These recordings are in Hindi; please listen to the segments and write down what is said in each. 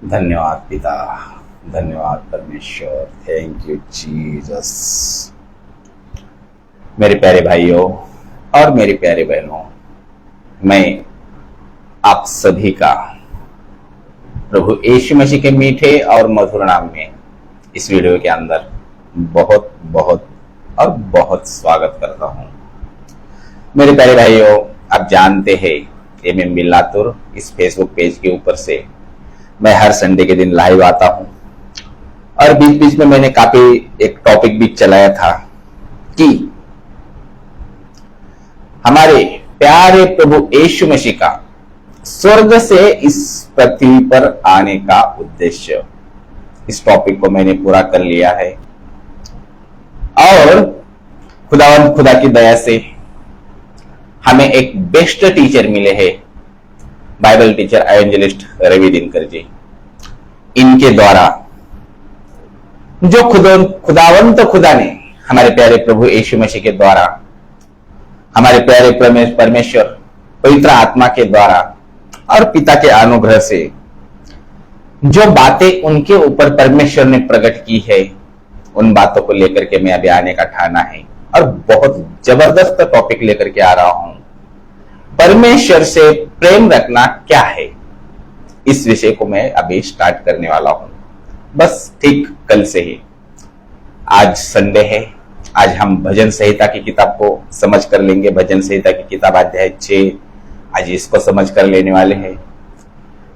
धन्यवाद पिता, धन्यवाद परमेश्वर, थैंक यू जीसस। मेरे प्यारे भाइयों और मेरी प्यारे बहनों, मैं आप सभी का प्रभु यीशु मसीह के मीठे और मधुर नाम में इस वीडियो के अंदर बहुत बहुत और बहुत स्वागत करता हूं। मेरे प्यारे भाइयों, आप जानते हैं एमएम मिल्लातुर इस फेसबुक पेज के ऊपर से मैं हर संडे के दिन लाइव आता हूं और बीच बीच में मैंने काफी एक टॉपिक भी चलाया था कि हमारे प्यारे प्रभु यीशु मसीह का स्वर्ग से इस पृथ्वी पर आने का उद्देश्य। इस टॉपिक को मैंने पूरा कर लिया है और खुदा की दया से हमें एक बेस्ट टीचर मिले हैं, Bible teacher evangelist Ravi Dinkar ji. इनके द्वारा जो खुदावंत खुदा ने हमारे प्यारे प्रभु यीशु मसीह के द्वारा, हमारे प्यारे परमेश्वर पवित्र आत्मा के द्वारा और पिता के अनुग्रह से जो बातें उनके ऊपर परमेश्वर ने प्रकट की है, उन बातों को लेकर के मैं अभी आने का ठाना है और बहुत जबरदस्त टॉपिक लेकर के आ रहा हूं। परमेश्वर से प्रेम रखना क्या है, इस विषय को मैं अभी स्टार्ट करने वाला हूं। बस ठीक कल से ही, आज संडे है, आज हम भजन संहिता की किताब को समझ कर लेंगे। भजन संहिता की किताब अध्याय 6, आज इसको समझ कर लेने वाले हैं।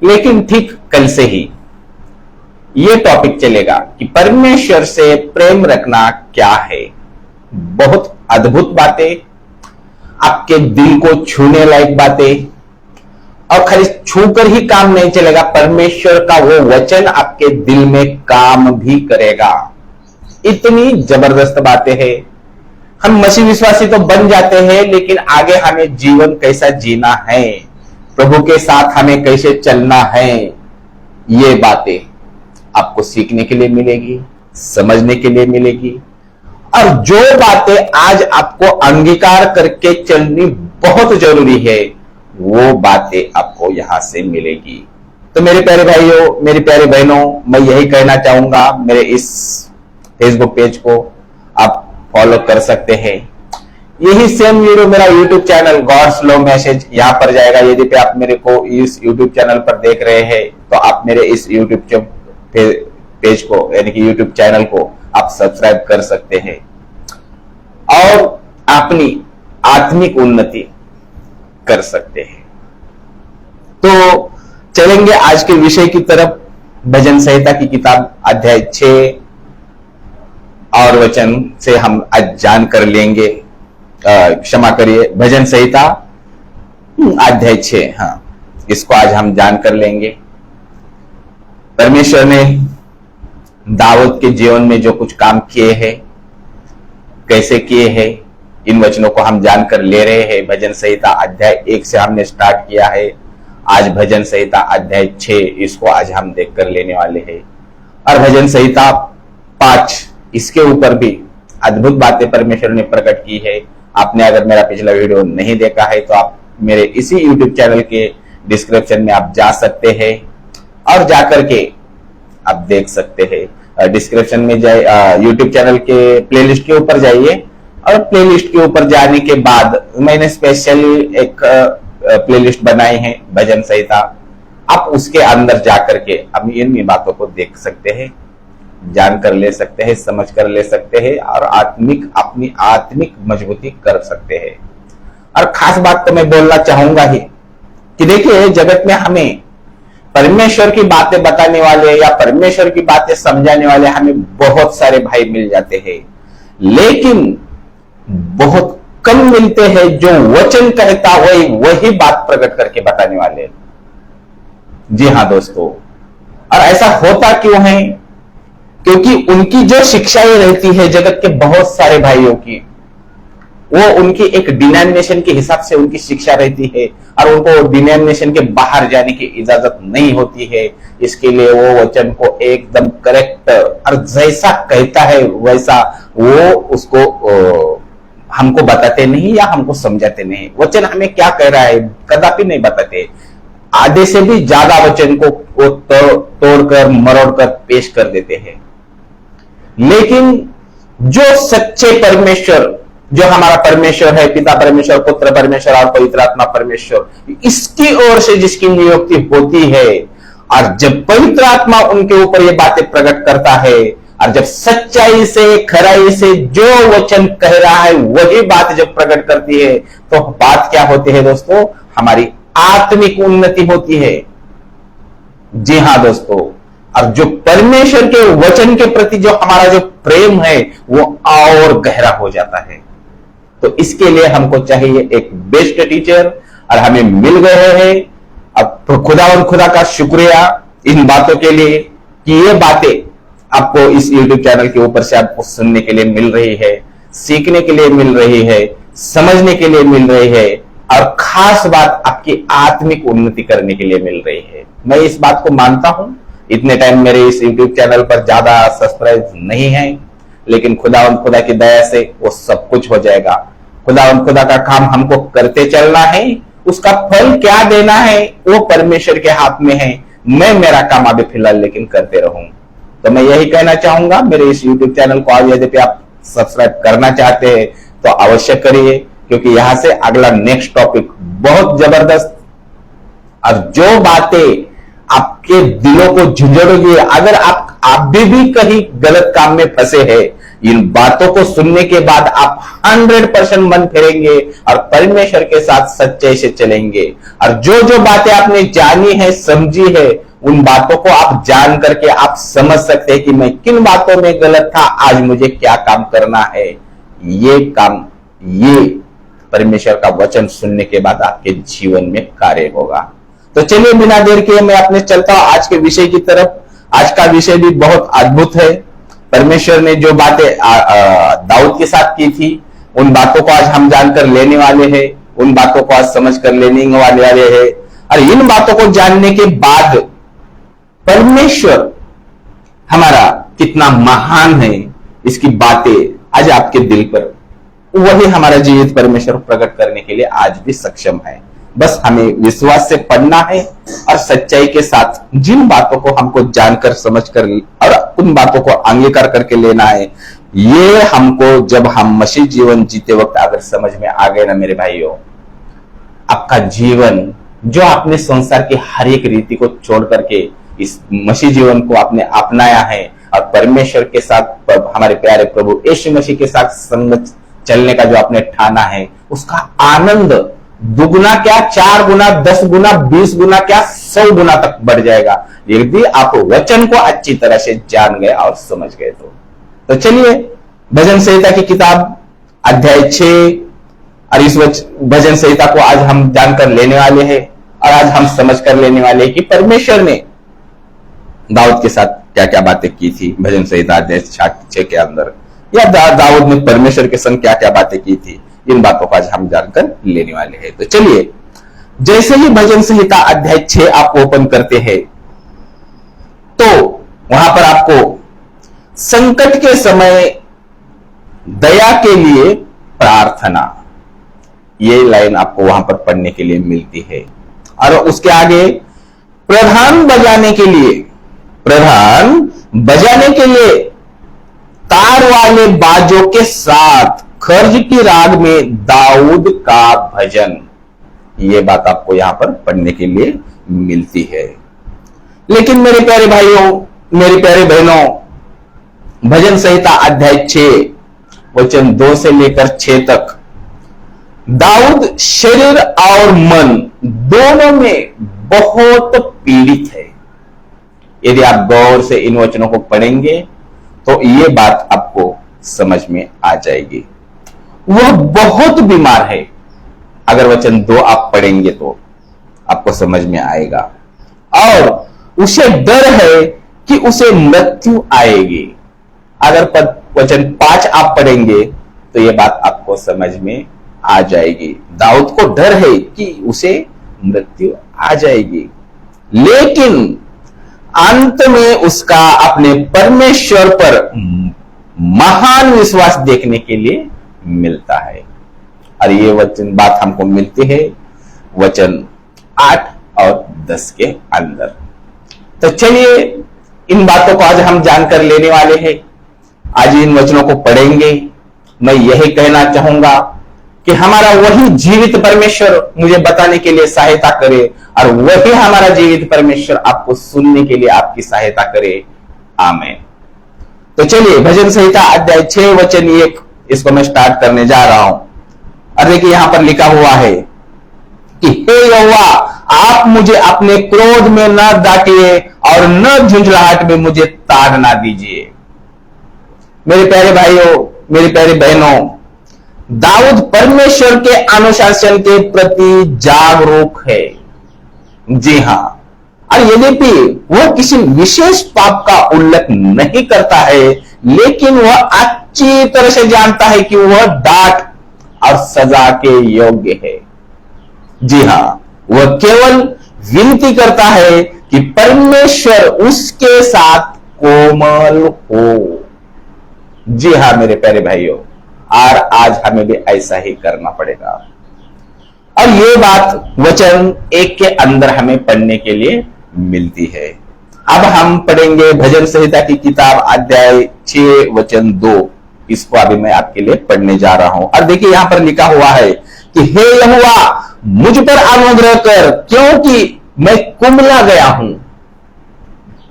लेकिन ठीक कल से ही ये टॉपिक चलेगा कि परमेश्वर से प्रेम रखना क्या है। बहुत अद्भुत बातें, आपके दिल को छूने लायक बातें, और खाली छूकर ही काम नहीं चलेगा, परमेश्वर का वो वचन आपके दिल में काम भी करेगा। इतनी जबरदस्त बातें हैं। हम मसीह विश्वासी तो बन जाते हैं, लेकिन आगे हमें जीवन कैसा जीना है, प्रभु के साथ हमें कैसे चलना है, ये बातें आपको सीखने के लिए मिलेगी, समझने के लिए मिलेगी। और जो बातें आज आपको अंगीकार करके चलनी बहुत जरूरी है, वो बातें आपको यहां से मिलेगी। तो मेरे प्यारे भाइयों, मेरी प्यारे बहनों, मैं यही कहना चाहूंगा। मेरे इस फेसबुक पेज को आप फॉलो कर सकते हैं। यही सेम वीडियो मेरा YouTube channel God's love message यहां पर जाएगा। यदि आप मेरे को इस यूट्यूब चैनल पर देख रहे हैं तो आप मेरे इस यूट्यूब पेज को, यानी कि यूट्यूब चैनल को आप सब्सक्राइब कर सकते हैं और अपनी आत्मिक उन्नति कर सकते हैं। तो चलेंगे आज के विषय की तरफ। भजन संहिता की किताब अध्याय 6 और वचन से हम आज जान कर लेंगे। क्षमा करिए, भजन संहिता अध्याय 6, हाँ, इसको आज हम जान कर लेंगे। परमेश्वर ने दाऊद के जीवन में जो कुछ काम किए हैं, कैसे किए हैं, इन वचनों को हम जानकर ले रहे हैं। भजन संहिता अध्याय 1 से हमने स्टार्ट किया है। आज भजन संहिता अध्याय 6, इसको आज हम देख कर लेने वाले हैं। और भजन संहिता 5, इसके ऊपर भी अद्भुत बातें परमेश्वर ने प्रकट की है। आपने अगर मेरा पिछला वीडियो नहीं देखा है तो आप मेरे इसी यूट्यूब चैनल के डिस्क्रिप्शन में आप जा सकते हैं और जाकर के आप देख सकते हैं। डिस्क्रिप्शन में जाए, यूट्यूब चैनल के प्लेलिस्ट के ऊपर जाइए और प्लेलिस्ट के ऊपर जाने के बाद मैंने स्पेशली एक प्लेलिस्ट बनाई है भजन संहिता। आप उसके अंदर जाकर के अब इन बातों को देख सकते हैं, जान कर ले सकते हैं, समझ कर ले सकते हैं और अपनी आत्मिक मजबूती कर सकते हैं। और खास बात तो मैं बोलना चाहूंगा ही कि देखिए, जगत में हमें परमेश्वर की बातें बताने वाले या परमेश्वर की बातें समझाने वाले हमें बहुत सारे भाई मिल जाते हैं, लेकिन बहुत कम मिलते हैं जो वचन कहता वही बात प्रकट करके बताने वाले। जी हाँ दोस्तों, और ऐसा होता क्यों है? क्योंकि उनकी जो शिक्षाएं रहती है जगत के बहुत सारे भाइयों की, वो उनकी एक डिनोमिनेशन के हिसाब से उनकी शिक्षा रहती है और उनको डिनोमिनेशन के बाहर जाने की इजाजत नहीं होती है। इसके लिए वो वचन को एकदम करेक्ट और जैसा कहता है वैसा वो उसको हमको बताते नहीं या हमको समझाते नहीं। वचन हमें क्या कह रहा है कदापि नहीं बताते। आधे से भी ज्यादा वचन को वो तोड़कर मरोड़कर पेश कर देते हैं। लेकिन जो सच्चे परमेश्वर, जो हमारा परमेश्वर है, पिता परमेश्वर, पुत्र परमेश्वर और पवित्र आत्मा परमेश्वर, इसकी ओर से जिसकी नियुक्ति होती है, और जब पवित्र आत्मा उनके ऊपर ये बातें प्रकट करता है, और जब सच्चाई से खराई से जो वचन कह रहा है वही बात जब प्रकट करती है, तो बात क्या होती है दोस्तों? हमारी आत्मिक उन्नति होती है। जी हां दोस्तों, और जो परमेश्वर के वचन के प्रति जो हमारा जो प्रेम है वो और गहरा हो जाता है। तो इसके लिए हमको चाहिए एक बेस्ट टीचर, और हमें मिल गए हैं। अब तो खुदा और खुदा का शुक्रिया इन बातों के लिए कि ये बातें आपको इस YouTube चैनल के ऊपर से आपको सुनने के लिए मिल रही है, सीखने के लिए मिल रही है, समझने के लिए मिल रही है, और खास बात आपकी आत्मिक उन्नति करने के लिए मिल रही है। मैं इस बात को मानता हूं। इतने टाइम मेरे इस YouTube चैनल पर ज्यादा सब्सक्राइब नहीं है, लेकिन खुदा की दया से वो सब कुछ हो जाएगा। खुदा का काम हमको करते चलना है, उसका फल क्या देना है वो परमेश्वर के हाथ में है। मैं मेरा काम अभी फिलहाल लेकिन करते रहूं। तो मैं यही कहना चाहूंगा, मेरे इस YouTube चैनल को आज यदि आप सब्सक्राइब करना चाहते हैं तो अवश्य करिए, क्योंकि यहां से अगला नेक्स्ट टॉपिक बहुत जबरदस्त, और जो बातें आपके दिलों को झुंझुड़ेगी, अगर आप भी कहीं गलत काम में फंसे हैं, इन बातों को सुनने के बाद आप 100% मन फेरेंगे और परमेश्वर के साथ सच्चाई से चलेंगे। और जो जो बातें आपने जानी है, समझी है, उन बातों को आप जान करके आप समझ सकते हैं कि मैं किन बातों में गलत था, आज मुझे क्या काम करना है। ये काम, ये परमेश्वर का वचन सुनने के बाद आपके जीवन में कार्य होगा। तो चलिए बिना देर के मैं अपने चलता हूं आज के विषय की तरफ। आज का विषय भी बहुत अद्भुत है। परमेश्वर ने जो बातें दाऊद के साथ की थी, उन बातों को आज हम जानकर लेने वाले हैं, उन बातों को आज समझ कर लेने वाले हैं। और इन बातों को जानने के बाद परमेश्वर हमारा कितना महान है, इसकी बातें आज आपके दिल पर, वही हमारा जीवित परमेश्वर प्रकट करने के लिए आज भी सक्षम है। बस हमें विश्वास से पढ़ना है और सच्चाई के साथ जिन बातों को हमको जानकर समझकर और उन बातों को अंगीकार करके लेना है। ये हमको जब हम मसीह जीवन जीते वक्त अगर समझ में आ गए ना मेरे भाइयों, आपका जीवन जो आपने संसार की हर एक रीति को छोड़ करके इस मसीह जीवन को आपने अपनाया है और परमेश्वर के साथ हमारे प्यारे प्रभु यीशु मसीह के साथ संगत चलने का जो आपने ठाना है, उसका आनंद दुगुना क्या, 4 गुना, 10 गुना, 20 गुना क्या, 100 गुना तक बढ़ जाएगा यदि आप वचन को अच्छी तरह से जान गए और समझ गए तो चलिए भजन संहिता की किताब अध्याय 6 और इस भजन संहिता को आज हम जानकर लेने वाले हैं और आज हम समझ कर लेने वाले हैं कि परमेश्वर ने दाऊद के साथ क्या क्या बातें की थी। भजन संहिता अध्याय 6 के अंदर या दाऊद ने परमेश्वर के संग क्या क्या बातें की थी, इन बातों को आज हम जानकर लेने वाले हैं। तो चलिए जैसे ही भजन संहिता अध्याय 6 आप ओपन करते हैं तो वहां पर आपको संकट के समय दया के लिए प्रार्थना, ये लाइन आपको वहां पर पढ़ने के लिए मिलती है। और उसके आगे प्रधान बजाने के लिए तार वाले बाजों के साथ खर्ज की राग में दाऊद का भजन, ये बात आपको यहां पर पढ़ने के लिए मिलती है। लेकिन मेरे प्यारे भाइयों, मेरी प्यारे बहनों, भजन संहिता अध्याय 6 वचन 2 से लेकर 6 तक दाऊद शरीर और मन दोनों में बहुत पीड़ित है। यदि आप गौर से इन वचनों को पढ़ेंगे तो ये बात आपको समझ में आ जाएगी। वह बहुत बीमार है। अगर वचन 2 आप पढ़ेंगे तो आपको समझ में आएगा। और उसे डर है कि उसे मृत्यु आएगी। अगर वचन 5 आप पढ़ेंगे तो यह बात आपको समझ में आ जाएगी। दाऊद को डर है कि उसे मृत्यु आ जाएगी, लेकिन अंत में उसका अपने परमेश्वर पर महान विश्वास देखने के लिए मिलता है। और ये वचन बात हमको मिलती है वचन 8 और 10 के अंदर। तो चलिए इन बातों को आज हम जानकर लेने वाले हैं। आज इन वचनों को पढ़ेंगे। मैं यही कहना चाहूंगा कि हमारा वही जीवित परमेश्वर मुझे बताने के लिए सहायता करे और वही हमारा जीवित परमेश्वर आपको सुनने के लिए आपकी सहायता करे। आमीन। तो चलिए भजन संहिता अध्याय 6 वचन 1 इसको मैं स्टार्ट करने जा रहा हूं। और देखिए यहां पर लिखा हुआ है कि हे यहोवा, आप मुझे अपने क्रोध में न डांटिए और न झुंझलाहट में मुझे ताड़ ना दीजिए। मेरे प्यारे भाइयों, मेरी प्यारी बहनों, दाऊद परमेश्वर के अनुशासन के प्रति जागरूक है। जी हां, और यद्यपि वह किसी विशेष पाप का उल्लेख नहीं करता है, लेकिन वह अच्छी तरह से जानता है कि वह डांट और सजा के योग्य है। जी हां, वह केवल विनती करता है कि परमेश्वर उसके साथ कोमल हो। जी हां मेरे प्यारे भाइयों, और आज हमें भी ऐसा ही करना पड़ेगा। और ये बात वचन 1 के अंदर हमें पढ़ने के लिए मिलती है। अब हम पढ़ेंगे भजन संहिता की किताब अध्याय 6 वचन 2। इसको अभी मैं आपके लिए पढ़ने जा रहा हूं। और देखिए यहां पर लिखा हुआ है कि हे यहोवा, मुझ पर अनुग्रह कर, क्योंकि मैं कुम्हला गया हूं।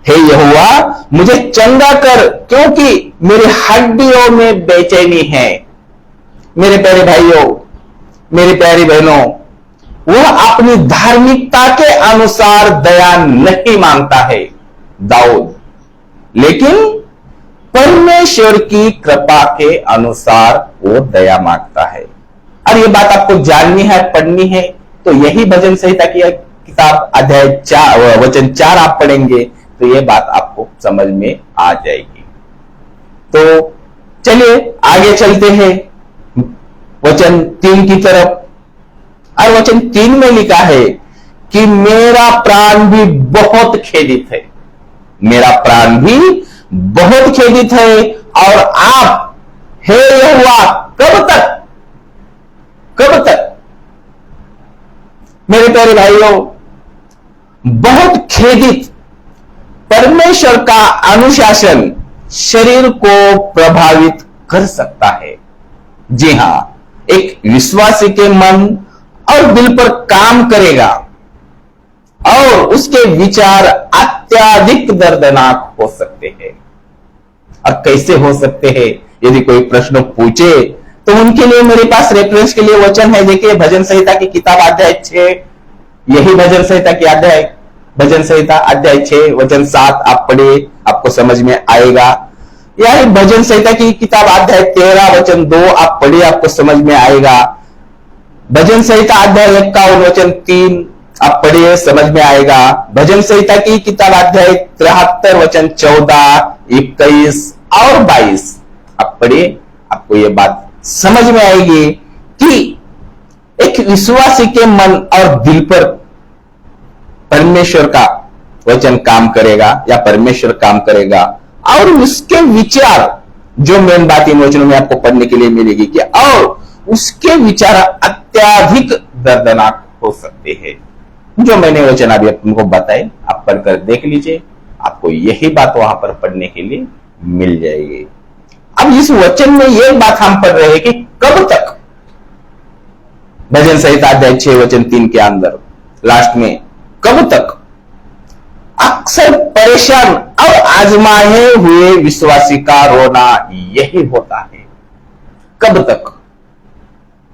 हे यहोवा, मुझे चंगा कर, क्योंकि मेरी हड्डियों में बेचैनी है। मेरे प्यारे भाइयों, मेरी प्यारी बहनों, वह अपनी धार्मिकता के अनुसार दया नहीं मांगता है दाऊद, लेकिन परमेश्वर की कृपा के अनुसार वो दया मांगता है। और ये बात आपको जाननी है, पढ़नी है, तो यही भजन संहिता की किताब अध्याय 4 वचन 4 आप पढ़ेंगे तो ये बात आपको समझ में आ जाएगी। तो चलिए आगे चलते हैं वचन 3 की तरफ। और वचन 3 में लिखा है कि मेरा प्राण भी बहुत खेदित है, मेरा प्राण भी बहुत खेदित है, और आप हे यहोवा कब तक, कब तक। मेरे प्यारे भाइयों, बहुत खेदित। परमेश्वर का अनुशासन शरीर को प्रभावित कर सकता है। जी हां, एक विश्वासी के मन और दिल पर काम करेगा और उसके विचार अत्यधिक दर्दनाक हो सकते हैं। और कैसे हो सकते हैं, यदि कोई प्रश्न पूछे तो उनके लिए मेरे पास रेफरेंस के लिए वचन है। देखिए भजन संहिता की किताब अध्याय 6, यही भजन संहिता की अध्याय, भजन संहिता अध्याय 6 वचन 7 आप पढ़िए, आपको समझ में आएगा। या भजन संहिता की किताब अध्याय 13 वचन 2 आप पढ़िए, आपको समझ में आएगा। भजन संहिता अध्याय 51 वचन 3 आप पढ़िए, समझ में आएगा। भजन संहिता की किताब अध्याय 73 वचन 14, 21 और 22 आप पढ़िए, आपको यह बात समझ में आएगी कि एक विश्वासी के मन और दिल पर परमेश्वर का वचन काम करेगा या परमेश्वर काम करेगा, और उसके विचार, जो मेन बात इन वचनों में आपको पढ़ने के लिए मिलेगी कि और उसके विचार अत्यधिक दर्दनाक हो सकते हैं। जो मैंने वचन अभी तुमको बताए, आप पढ़कर देख लीजिए, आपको यही बात वहां पर पढ़ने के लिए मिल जाएगी। अब इस वचन में यह बात हम पढ़ रहे हैं कि कब तक। भजन संहिता अध्याय 6 वचन 3 के अंदर लास्ट में कब तक। अक्सर परेशान और आजमाए हुए विश्वासी का रोना यही होता है, कब तक।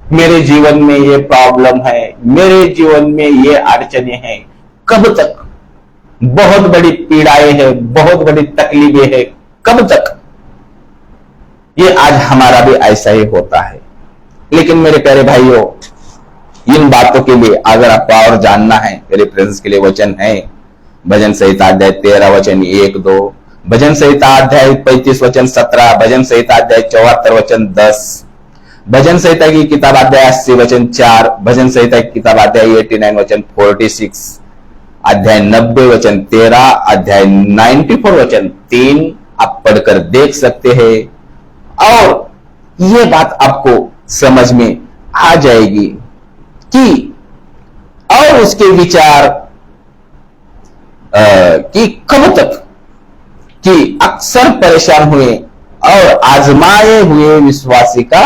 मेरे जीवन में ये प्रॉब्लम है, मेरे जीवन में ये अड़चने हैं, कब तक। बहुत बड़ी पीड़ाएं हैं, बहुत बड़ी तकलीफें हैं, कब तक। ये आज हमारा भी ऐसा ही होता है। लेकिन मेरे प्यारे भाइयों, इन बातों के लिए अगर आपको और जानना है, रेफरेंस के लिए वचन है भजन संहिता अध्याय 13 वचन 1-2, भजन संहिता अध्याय 35 वचन 17, भजन संहिता अध्याय 74 वचन 10, भजन संहिता की किताब अध्याय 80 वचन 4, भजन संहिता की किताब अध्याय 89 वचन 46, अध्याय 90 वचन 13, अध्याय 94 वचन 3 आप पढ़कर देख सकते हैं, और यह बात आपको समझ में आ जाएगी कि और उसके विचार कि कब तक, कि अक्सर परेशान हुए और आजमाए हुए विश्वासी का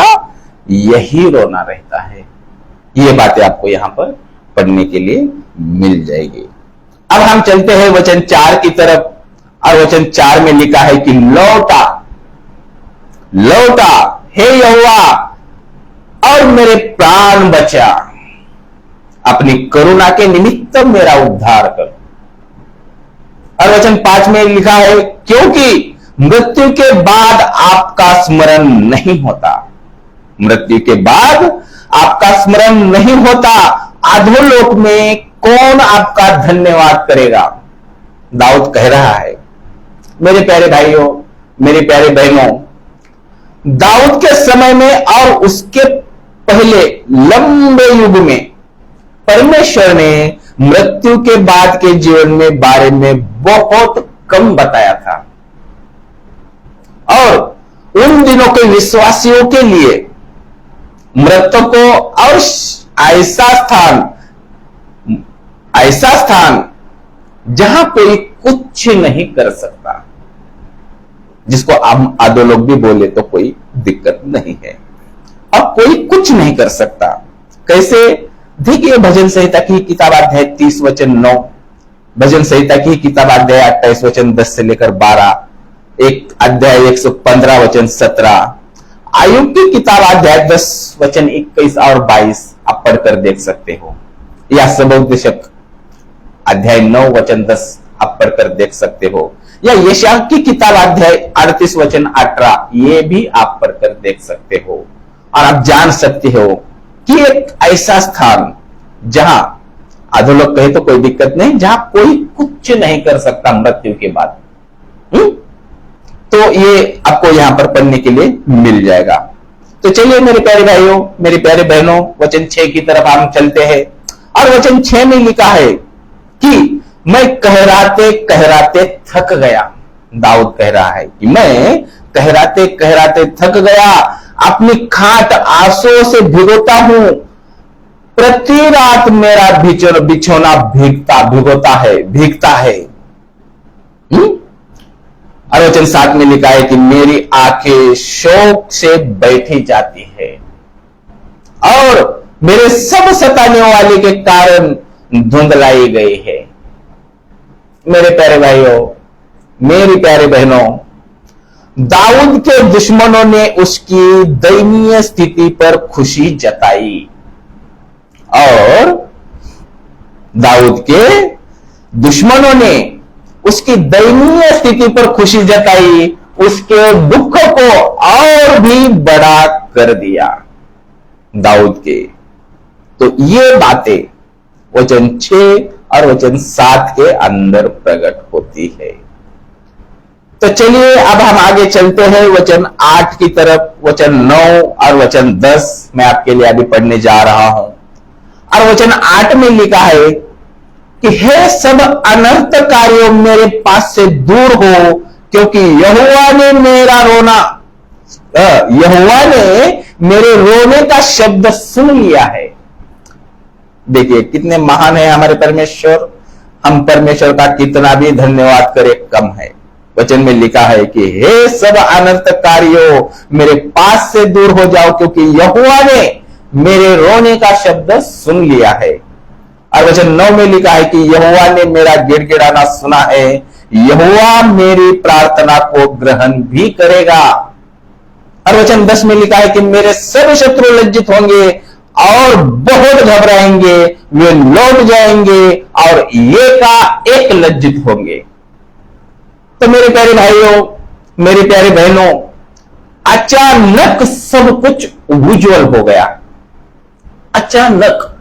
यही रोना रहता है। ये बातें आपको यहां पर पढ़ने के लिए मिल जाएगी। अब हम चलते हैं वचन 4 की तरफ, और वचन 4 में लिखा है कि लौटा लौटा हे यहोवा और मेरे प्राण बचा, अपनी करुणा के निमित्त मेरा उद्धार कर। और वचन 5 में लिखा है क्योंकि मृत्यु के बाद आपका स्मरण नहीं होता, मृत्यु के बाद आपका स्मरण नहीं होता, अधोलोक में कौन आपका धन्यवाद करेगा। दाऊद कह रहा है, मेरे प्यारे भाइयों, मेरी प्यारे बहनों, दाऊद के समय में और उसके पहले लंबे युग में परमेश्वर ने मृत्यु के बाद के जीवन में बारे में बहुत कम बताया था, और उन दिनों के विश्वासियों के लिए मृतकों और ऐसा स्थान जहां कोई कुछ नहीं कर सकता, जिसको हम आधो लोग भी बोले तो कोई दिक्कत नहीं है। अब कोई कुछ नहीं कर सकता कैसे? देखिए भजन संहिता की किताब अध्याय 30 वचन 9, भजन संहिता की किताब अध्याय 28 वचन 10 से लेकर 12, एक अध्याय 115 वचन 17, आयुब की किताब अध्याय 10 वचन 21 और 22 आप पढ़कर देख सकते हो, या सबोपदेशक अध्याय 9 वचन 10 आप पढ़कर देख सकते हो, या यशायाह की किताब अध्याय 38 वचन 18 ये भी आप पढ़कर देख सकते हो। और आप जान सकते हो कि एक ऐसा स्थान जहां अधोलोक कहे तो कोई दिक्कत नहीं, जहां कोई कुछ नहीं कर सकता मृत्यु के बाद। तो ये आपको यहां पर पढ़ने के लिए मिल जाएगा। तो चलिए मेरे प्यारे भाइयों, मेरे प्यारे बहनों, वचन 6 की तरफ हम चलते हैं। और वचन 6 में लिखा है कि मैं कहराते थक गया। दाऊद कह रहा है कि मैं कहराते थक गया, अपनी खाट आंसुओं से भिगोता हूं, प्रति रात मेरा बिछौना भीगता है। और वचन 7 में लिखा है कि मेरी आंखें शोक से बैठी जाती है और मेरे सब सताने वाले के कारण धुंधलाई गई है। मेरे प्यारे भाइयों, मेरी प्यारे बहनों, दाऊद के दुश्मनों ने उसकी दयनीय स्थिति पर खुशी जताई, और दाऊद के दुश्मनों ने उसकी दयनीय स्थिति पर खुशी जताई, उसके दुख को और भी बड़ा कर दिया दाऊद के। तो ये बातें वचन 6 और वचन 7 के अंदर प्रकट होती है। तो चलिए अब हम आगे चलते हैं वचन 8 की तरफ। वचन 9 और वचन 10 मैं आपके लिए अभी पढ़ने जा रहा हूं। और वचन 8 में लिखा है कि हे सब अनर्थकारियों मेरे पास से दूर हो, क्योंकि यहोवा ने मेरे रोने का शब्द सुन लिया है। देखिए कितने महान है हमारे परमेश्वर, हम परमेश्वर का कितना भी धन्यवाद करें कम है। वचन में लिखा है कि हे सब अनर्थकारियों मेरे पास से दूर हो जाओ, क्योंकि यहोवा ने मेरे रोने का शब्द सुन लिया है। और वचन 9 में लिखा है कि यहोवा ने मेरा गिड़गिड़ाना सुना है, यहोवा मेरी प्रार्थना को ग्रहण भी करेगा। और वचन 10 में लिखा है कि मेरे सब शत्रु लज्जित होंगे और बहुत घबराएंगे, वे लौट जाएंगे और एक लज्जित होंगे। तो मेरे प्यारे भाइयों, मेरे प्यारे बहनों, अचानक सब कुछ उज्जवल हो गया। अचानक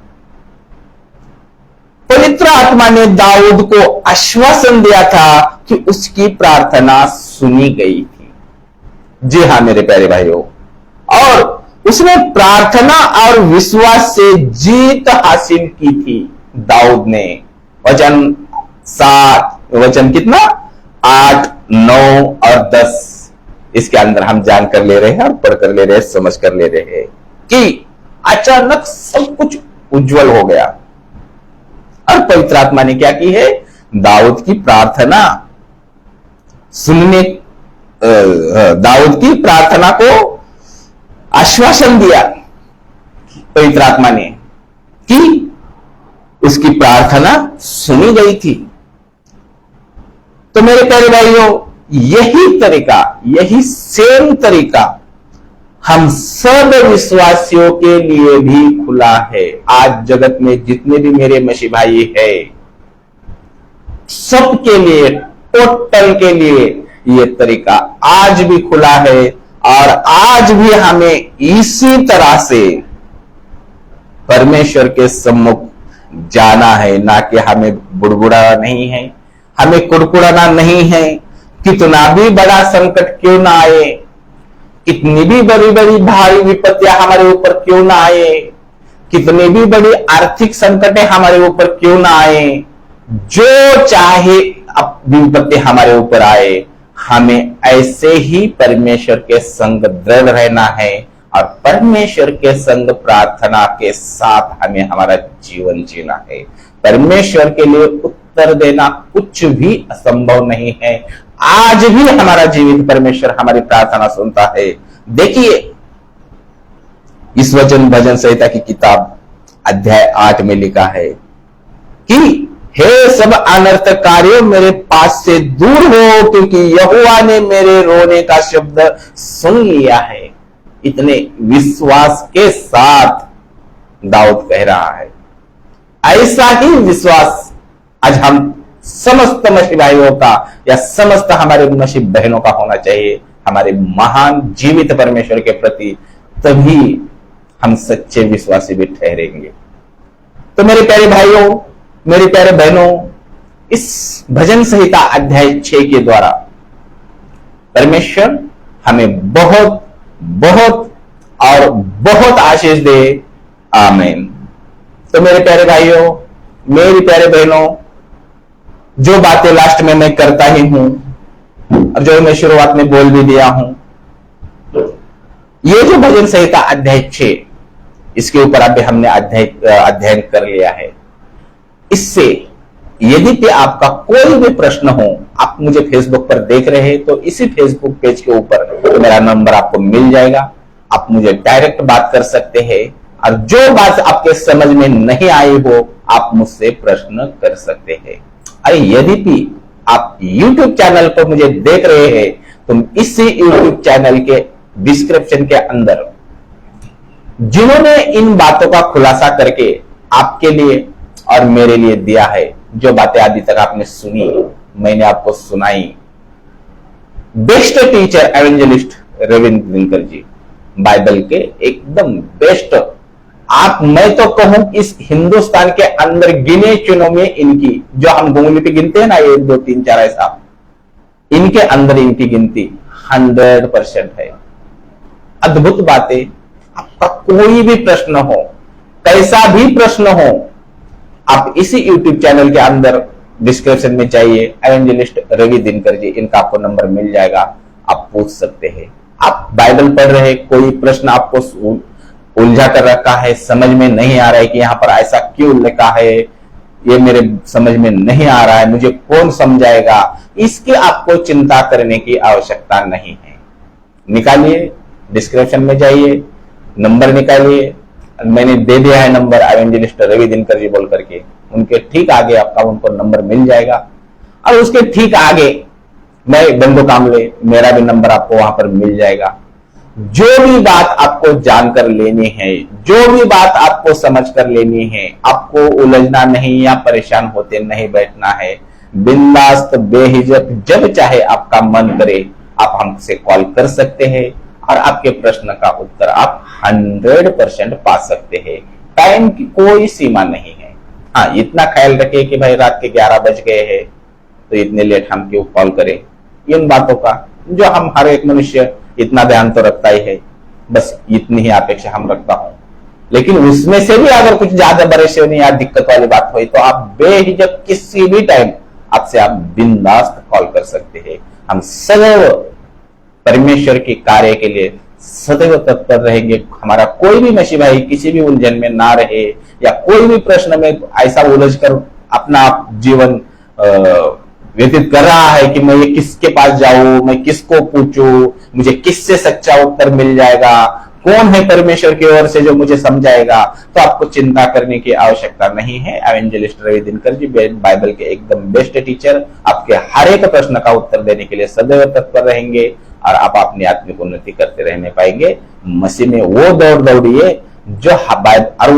पवित्र आत्मा ने दाऊद को आश्वासन दिया था कि उसकी प्रार्थना सुनी गई थी। जी हां मेरे प्यारे भाइयों, और उसने प्रार्थना और विश्वास से जीत हासिल की थी दाऊद ने। वचन 7, वचन कितना 8, 9 और 10 इसके अंदर हम जान कर ले रहे हैं और पढ़ कर ले रहे हैं, समझ कर ले रहे हैं कि अचानक सब कुछ उज्जवल हो गया। और पवित्र आत्मा ने क्या की है? दाऊद की प्रार्थना सुनने, दाऊद की प्रार्थना को आश्वासन दिया पवित्र आत्मा ने कि उसकी प्रार्थना सुनी गई थी। तो मेरे प्यारे भाइयों, यही तरीका, यही सेम तरीका हम सब विश्वासियों के लिए भी खुला है। आज जगत में जितने भी मेरे मसीह भाई है, सबके लिए, टोटल के लिए ये तरीका आज भी खुला है। और आज भी हमें इसी तरह से परमेश्वर के सम्मुख जाना है, ना कि हमें बुड़बुड़ाना नहीं है, हमें कुड़कुड़ाना नहीं है। कितना भी बड़ा संकट क्यों ना आए, कितनी भी बड़ी बड़ी भारी विपत्तियां हमारे ऊपर क्यों ना आए, कितनी भी बड़ी आर्थिक संकटें हमारे ऊपर क्यों ना आए, जो चाहे अब विपत्ति हमारे ऊपर आए, हमें ऐसे ही परमेश्वर के संग दृढ़ रहना है और परमेश्वर के संग प्रार्थना के साथ हमें हमारा जीवन जीना है। परमेश्वर के लिए उत्तर देना कुछ भी असंभव नहीं है। आज भी हमारा जीवित परमेश्वर हमारी प्रार्थना सुनता है। देखिए, इस भजन संहिता की किताब अध्याय 8 में लिखा है कि हे सब अनर्थकारियों मेरे पास से दूर हो, क्योंकि यहोवा ने मेरे रोने का शब्द सुन लिया है। इतने विश्वास के साथ दाऊद कह रहा है। ऐसा ही विश्वास आज हम समस्त मसीह भाइयों का या समस्त हमारे मसीह बहनों का होना चाहिए हमारे महान जीवित परमेश्वर के प्रति। तभी हम सच्चे विश्वासी भी ठहरेंगे। तो मेरे प्यारे भाइयों, मेरे प्यारे बहनों, इस भजन संहिता अध्याय 6 के द्वारा परमेश्वर हमें बहुत बहुत और बहुत आशीष दे। आमीन। तो मेरे प्यारे भाइयों, मेरी प्यारे बहनों, जो बातें लास्ट में मैं करता ही हूं और जो मैं शुरुआत में बोल भी दिया हूं, ये जो भजन संहिता अध्याय 6, इसके ऊपर अभी हमने अध्ययन कर लिया है। इससे यदि आपका कोई भी प्रश्न हो, आप मुझे फेसबुक पर देख रहे हैं तो इसी फेसबुक पेज के ऊपर तो मेरा नंबर आपको मिल जाएगा। आप मुझे डायरेक्ट बात कर सकते हैं और जो बात आपके समझ में नहीं आई हो, आप मुझसे प्रश्न कर सकते हैं। अरे यदि आप YouTube चैनल पर मुझे देख रहे हैं तो इसी YouTube चैनल के डिस्क्रिप्शन के अंदर जिन्होंने इन बातों का खुलासा करके आपके लिए और मेरे लिए दिया है, जो बातें अभी तक आपने सुनी, मैंने आपको सुनाई, best teacher evangelist Ravindra Dinkar ji, Bible के एकदम बेस्ट, आप मैं तो कहूं इस हिंदुस्तान के अंदर गिने चुनों में इनकी, जो हम उंगली पे गिनते हैं ना 1 2 3 4 ऐसा, इनके अंदर इनकी गिनती 100% है। अद्भुत बातें। आपका कोई भी प्रश्न हो, कैसा भी प्रश्न हो, आप इसी YouTube चैनल के अंदर डिस्क्रिप्शन में जाइए, एवेंजलिस्ट रवि दिनकर जी, इनका आपको नंबर मिल जाएगा, आप पूछ सकते हैं। आप बाइबल पढ़ रहे, कोई प्रश्न आपको उलझा कर रखा है, समझ में नहीं आ रहा है कि यहाँ पर ऐसा क्यों लिखा है, ये मेरे समझ में नहीं आ रहा है, मुझे कौन समझाएगा, इसकी आपको चिंता करने की आवश्यकता नहीं है। निकालिए, डिस्क्रिप्शन में जाइए, नंबर निकालिए, मैंने दे दिया है नंबर एवेंजलिस्ट रवि दिनकर जी बोल करके, उनके ठीक आगे आपका उनको नंबर मिल जाएगा। और उसके ठीक आगे मैं बंदो कामले, मेरा भी नंबर आपको वहां पर मिल जाएगा। जो भी बात आपको जानकर लेनी है, जो भी बात आपको समझ कर लेनी है, आपको उलझना नहीं या परेशान होते नहीं बैठना है, बिंदास बेहिचक जब चाहे आपका मन करे आप हमसे कॉल कर सकते हैं और आपके प्रश्न का उत्तर आप 100% पा सकते हैं। टाइम की कोई सीमा नहीं है। हाँ, इतना ख्याल रखिए कि भाई रात के 11 बज गए हैं तो इतने लेट हम क्यों कॉल करें, इन बातों का जो हम हर एक मनुष्य इतना ध्यान तो रखता ही है, बस इतनी ही अपेक्षा हम रखता हूं। लेकिन उसमें से भी अगर कुछ ज्यादा परेशानी या दिक्कत वाली बात हुई तो आप बेहिचक किसी भी टाइम आपसे आप बिंदास कॉल कर सकते हैं। हम सदैव परमेश्वर के कार्य के लिए सदैव तत्पर रहेंगे। हमारा कोई भी मसीह भाई किसी भी उलझन में ना रहे या कोई भी प्रश्न में ऐसा उलझ कर अपना जीवन व्यतीत कर रहा है कि मैं ये किसके पास जाऊं, मैं किसको पूछूं, मुझे किससे सच्चा उत्तर मिल जाएगा, कौन है परमेश्वर की ओर से जो मुझे समझाएगा, तो आपको चिंता करने की आवश्यकता नहीं है। एवेंजलिस्ट रवि दिनकर जी बाइबल के एकदम बेस्ट टीचर आपके हर एक प्रश्न का उत्तर देने के लिए सदैव तत्पर रहेंगे और आप अपनी आत्मिक उन्नति करते रहने पाएंगे। मसीह में वो दौड़ दौड़िए जो और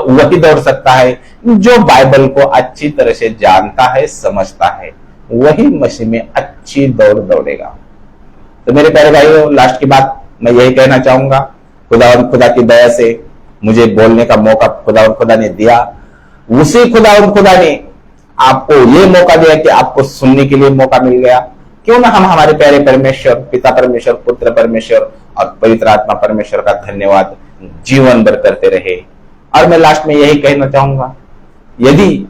वही दौड़ सकता है जो बाइबल को अच्छी तरह से जानता है, समझता है, वही मसीह में अच्छी दौड़ दौड़ेगा। तो मेरे प्यारे भाइयों, लास्ट की बात मैं यही कहना चाहूंगा, खुदा की दया से मुझे बोलने का मौका खुदा ने दिया। उसी खुदा ने आपको ये मौका दिया कि आपको सुनने के लिए मौका मिल गया। क्यों ना हम हमारे प्यारे परमेश्वर, पिता परमेश्वर, पुत्र परमेश्वर और पवित्र आत्मा परमेश्वर का धन्यवाद जीवन भर करते रहे। और मैं लास्ट में यही कहना चाहूंगा, यदि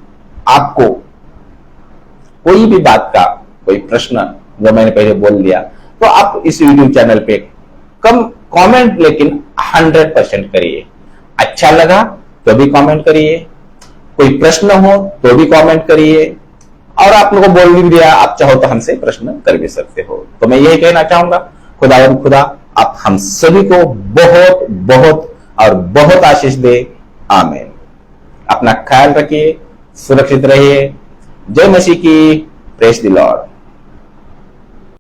आपको कोई भी बात का कोई प्रश्न जो मैंने पहले बोल दिया, तो आप इस यूट्यूब चैनल पे कम कमेंट लेकिन 100% करिए। अच्छा लगा तो भी कमेंट करिए, कोई प्रश्न हो तो भी कमेंट करिए, और आप लोगों को बोल भी दिया, आप चाहो तो हमसे प्रश्न कर भी सकते हो। तो मैं यही कहना चाहूंगा, खुदा आप हम सभी को बहुत बहुत और बहुत आशीष दे। आमीन। अपना ख्याल रखिए, सुरक्षित रहिए। जय मसीह की। Praise the Lord.